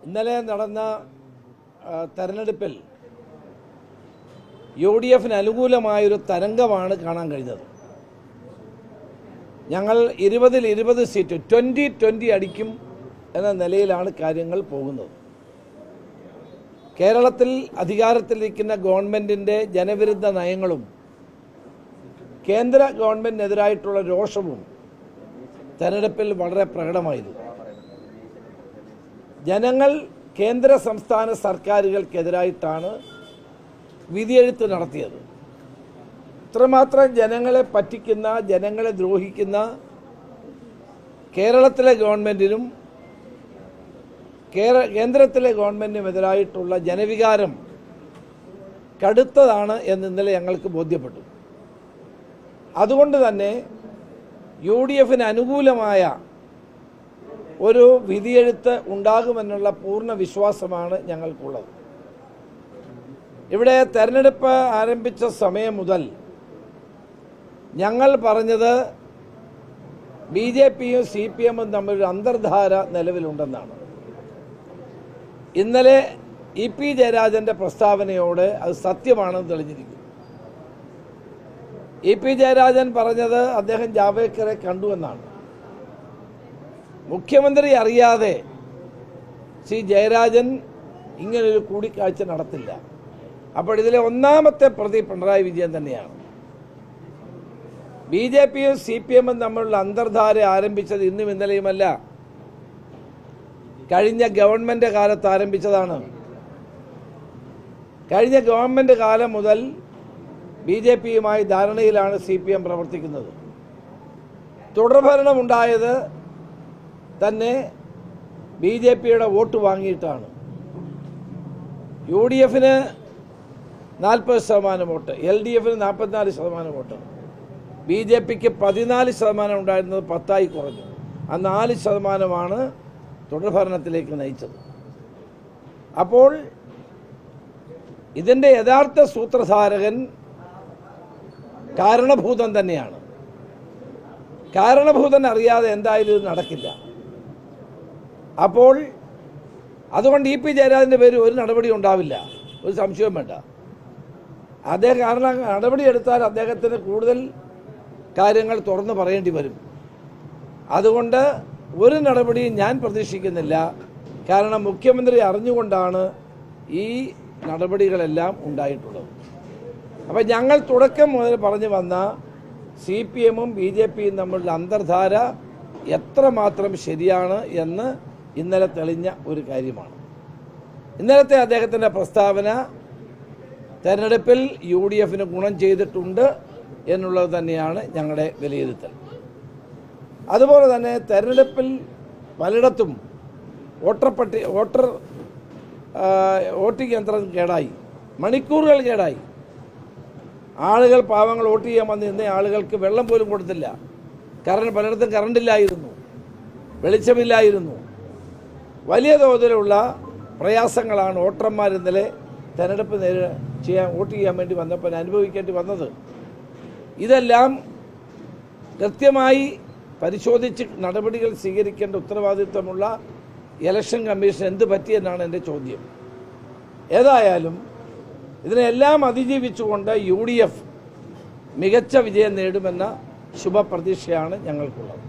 ഇന്നലെ നടന്ന തെരഞ്ഞെടുപ്പിൽ UDF-ന് അനുകൂലമായൊരു തരംഗമാണ് കാണാൻ കഴിഞ്ഞത്. ഞങ്ങൾ 20-20 സീറ്റ് 20-20 അടിക്കും എന്ന നിലയിലാണ് കാര്യങ്ങൾ പോകുന്നത്. കേരളത്തിൽ അധികാരത്തിലിരിക്കുന്ന ഗവൺമെൻറ്റിൻ്റെ ജനവിരുദ്ധ നയങ്ങളും കേന്ദ്ര ഗവൺമെൻറ്റിനെതിരായിട്ടുള്ള രോഷവും തെരഞ്ഞെടുപ്പിൽ വളരെ പ്രകടമായിരുന്നു. ജനങ്ങൾ കേന്ദ്ര സംസ്ഥാന സർക്കാരുകൾക്കെതിരായിട്ടാണ് വിധിയെഴുത്ത് നടത്തിയത്. ഇത്രമാത്രം ജനങ്ങളെ പറ്റിക്കുന്ന, ജനങ്ങളെ ദ്രോഹിക്കുന്ന കേരളത്തിലെ ഗവൺമെൻറ്റിനും കേന്ദ്രത്തിലെ ഗവൺമെൻറ്റിനുമെതിരായിട്ടുള്ള ജനവികാരം കടുത്തതാണ് എന്ന് ഇന്നലെ ഞങ്ങൾക്ക് ബോധ്യപ്പെട്ടു. അതുകൊണ്ട് തന്നെ UDF-ന് അനുകൂലമായ ഒരു വിധിയെഴുത്ത് ഉണ്ടാകുമെന്നുള്ള പൂർണ്ണ വിശ്വാസമാണ് ഞങ്ങൾക്കുള്ളത്. ഇവിടെ തെരഞ്ഞെടുപ്പ് ആരംഭിച്ച സമയം മുതൽ ഞങ്ങൾ പറഞ്ഞത് BJP-യും CPM-ഉം തമ്മിലൊരു അന്തർധാര നിലവിലുണ്ടെന്നാണ്. ഇന്നലെ EP ജയരാജൻ്റെ പ്രസ്താവനയോട് അത് സത്യമാണെന്ന് തെളിഞ്ഞിരിക്കുന്നു. EP ജയരാജൻ പറഞ്ഞത് അദ്ദേഹം ജാവേദ്കറെ കണ്ടുവെന്നാണ്. മുഖ്യമന്ത്രി അറിയാതെ ശ്രീ ജയരാജൻ ഇങ്ങനൊരു കൂടിക്കാഴ്ച നടത്തില്ല. അപ്പോൾ ഇതിലെ ഒന്നാമത്തെ പ്രതി പിണറായി വിജയൻ തന്നെയാണ്. BJP-യും CPM-ഉം തമ്മിലുള്ള അന്തർധാര ആരംഭിച്ചത് ഇന്നും ഇന്നലെയുമല്ല, കഴിഞ്ഞ ഗവൺമെൻറ് കാലത്ത് ആരംഭിച്ചതാണ്. കഴിഞ്ഞ ഗവൺമെൻറ് കാലം മുതൽ BJP-യുമായി ധാരണയിലാണ് CPM പ്രവർത്തിക്കുന്നത്. തുടർഭരണമുണ്ടായത് തന്നെ BJP-യുടെ വോട്ട് വാങ്ങിയിട്ടാണ്. UDF-ന് 40% വോട്ട്, LDF-ന് 44% വോട്ട്, BJP-ക്ക് 14% ഉണ്ടായിരുന്നത് 10 കുറഞ്ഞു. ആ 4%മാണ് തുടർഭരണത്തിലേക്ക് നയിച്ചത്. അപ്പോൾ ഇതിൻ്റെ യഥാർത്ഥ സൂത്രധാരകൻ കാരണഭൂതൻ തന്നെയാണ്. കാരണഭൂതൻ അറിയാതെ എന്തായാലും ഇത് നടക്കില്ല. അപ്പോൾ അതുകൊണ്ട് EP ജയരാജൻ്റെ പേര് ഒരു നടപടി ഉണ്ടാവില്ല, ഒരു സംശയവും വേണ്ട. അദ്ദേഹം കാരണം നടപടി എടുത്താൽ അദ്ദേഹത്തിന് കൂടുതൽ കാര്യങ്ങൾ തുറന്നു പറയേണ്ടി വരും. അതുകൊണ്ട് ഒരു നടപടിയും ഞാൻ പ്രതീക്ഷിക്കുന്നില്ല. കാരണം മുഖ്യമന്ത്രി അറിഞ്ഞുകൊണ്ടാണ് ഈ നടപടികളെല്ലാം ഉണ്ടായിട്ടുള്ളത്. അപ്പോൾ ഞങ്ങൾ തുടക്കം മുതൽ പറഞ്ഞു വന്ന CPM-ഉം BJP-യും തമ്മിലുള്ള അന്തർധാര എത്രമാത്രം ശരിയാണ് എന്ന് ഇന്നലെ തെളിഞ്ഞ ഒരു കാര്യമാണ്. ഇന്നലത്തെ അദ്ദേഹത്തിൻ്റെ പ്രസ്താവന തെരഞ്ഞെടുപ്പിൽ UDF-ന് ഗുണം ചെയ്തിട്ടുണ്ട് എന്നുള്ളത് തന്നെയാണ് ഞങ്ങളുടെ വിലയിരുത്തൽ. അതുപോലെ തന്നെ തെരഞ്ഞെടുപ്പിൽ പലയിടത്തും വോട്ടിംഗ് യന്ത്രം കേടായി, മണിക്കൂറുകൾ കേടായി. ആളുകൾ, പാവങ്ങൾ വോട്ട് ചെയ്യാൻ വന്ന് ഇന്ന ആളുകൾക്ക് വെള്ളം പോലും കൊടുത്തില്ല. കാരണം പലയിടത്തും കറണ്ടില്ലായിരുന്നു, വെളിച്ചമില്ലായിരുന്നു. വലിയ തോതിലുള്ള പ്രയാസങ്ങളാണ് വോട്ടർമാർ ഇന്നലെ തെരഞ്ഞെടുപ്പ് വോട്ട് ചെയ്യാൻ വേണ്ടി വന്നപ്പോൾ അനുഭവിക്കേണ്ടി വന്നത്. ഇതെല്ലാം കൃത്യമായി പരിശോധിച്ച് നടപടികൾ സ്വീകരിക്കേണ്ട ഉത്തരവാദിത്വമുള്ള ഇലക്ഷൻ കമ്മീഷൻ എന്ത് പറ്റിയെന്നാണ് എൻ്റെ ചോദ്യം. ഏതായാലും ഇതിനെല്ലാം അതിജീവിച്ചുകൊണ്ട് UDF മികച്ച വിജയം നേടുമെന്ന ശുഭപ്രതീക്ഷയാണ് ഞങ്ങൾക്കുള്ളത്.